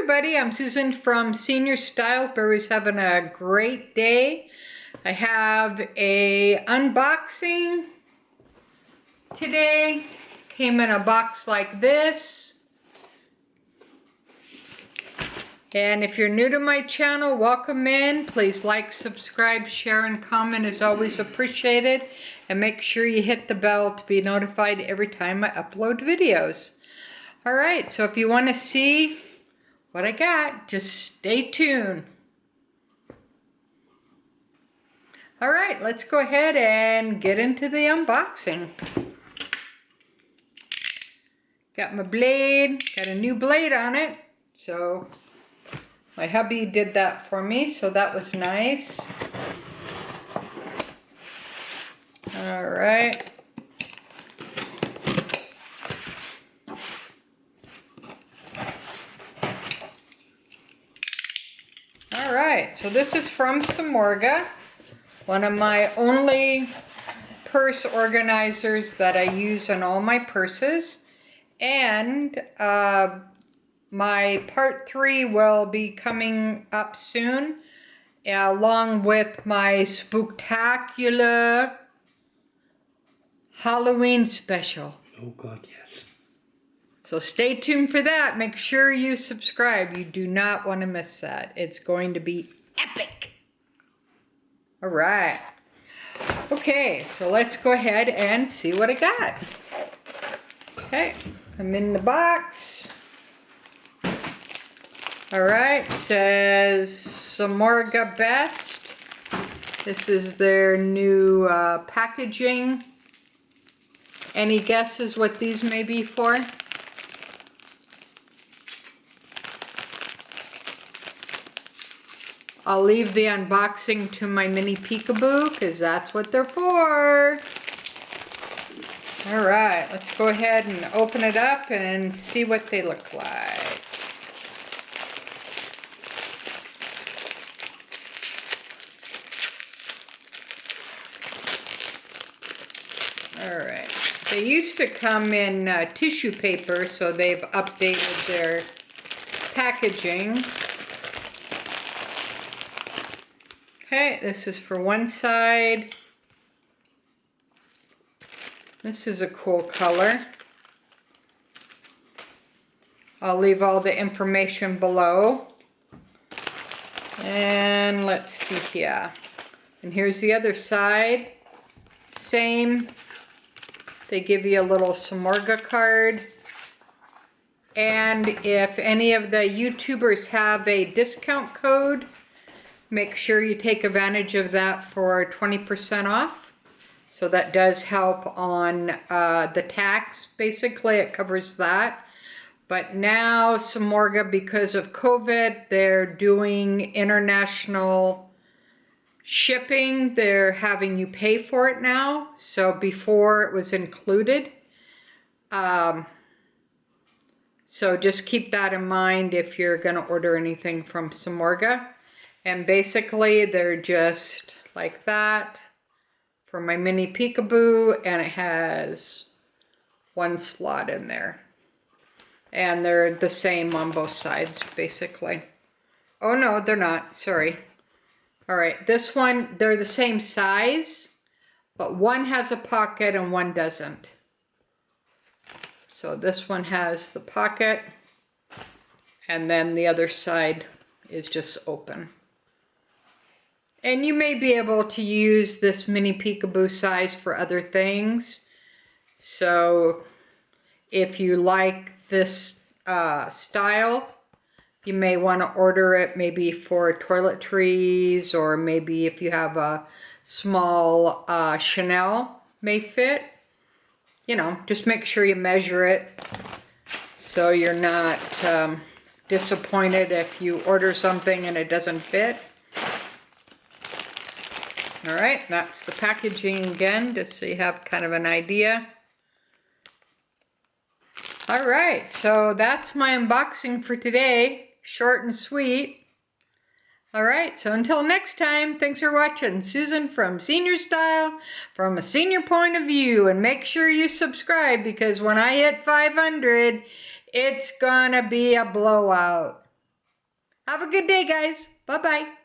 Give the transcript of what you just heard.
everybody, I'm Susan from Senior Style. Everybody's having a great day. I have a unboxing today. Came in a box like this. And if you're new to my channel, welcome in. Please like, subscribe, share, and comment is always appreciated. And make sure you hit the bell to be notified every time I upload videos. Alright, so if you want to see what I got, just stay tuned. Alright, let's go ahead and get into the unboxing. Got my blade, got a new blade on it. So my hubby did that for me, so that was nice. Alright. Alright, so this is from Samorga, one of my only purse organizers that I use in all my purses. And my part 3 will be coming up soon, along with my spooktacular Halloween special. Oh God, yes. So stay tuned for that. Make sure you subscribe. You do not want to miss that. It's going to be epic. All right. Okay, so let's go ahead and see what I got. Okay, I'm in the box. All right, says Samorga Best. This is their new packaging. Any guesses what these may be for? I'll leave the unboxing to my mini Peekaboo because that's what they're for. Alright, let's go ahead and open it up and see what they look like. Alright, they used to come in tissue paper, so they've updated their packaging. Okay, this is for one side. This is a cool color. I'll leave all the information below. And let's see here. And here's the other side. Same. They give you a little Samorga card. And if any of the YouTubers have a discount code, make sure you take advantage of that for 20% off. So that does help on the tax. Basically, it covers that. But now Samorga, because of COVID, they're doing international shipping. They're having you pay for it now. So before it was included. So just keep that in mind if you're going to order anything from Samorga. And basically they're just like that for my mini Peekaboo, and it has one slot in there. And they're the same on both sides basically. Oh no, they're not, sorry. Alright, this one, they're the same size, but one has a pocket and one doesn't. So this one has the pocket, and then the other side is just open. And you may be able to use this mini Peekaboo size for other things. So if you like this style, you may want to order it maybe for toiletries, or maybe if you have a small Chanel may fit. You know, just make sure you measure it so you're not disappointed if you order something and it doesn't fit. Alright, that's the packaging again, just so you have kind of an idea. Alright, so that's my unboxing for today. Short and sweet. Alright, so until next time, thanks for watching. Susan from Senior Style, from a senior point of view. And make sure you subscribe, because when I hit 500, it's gonna be a blowout. Have a good day, guys. Bye-bye.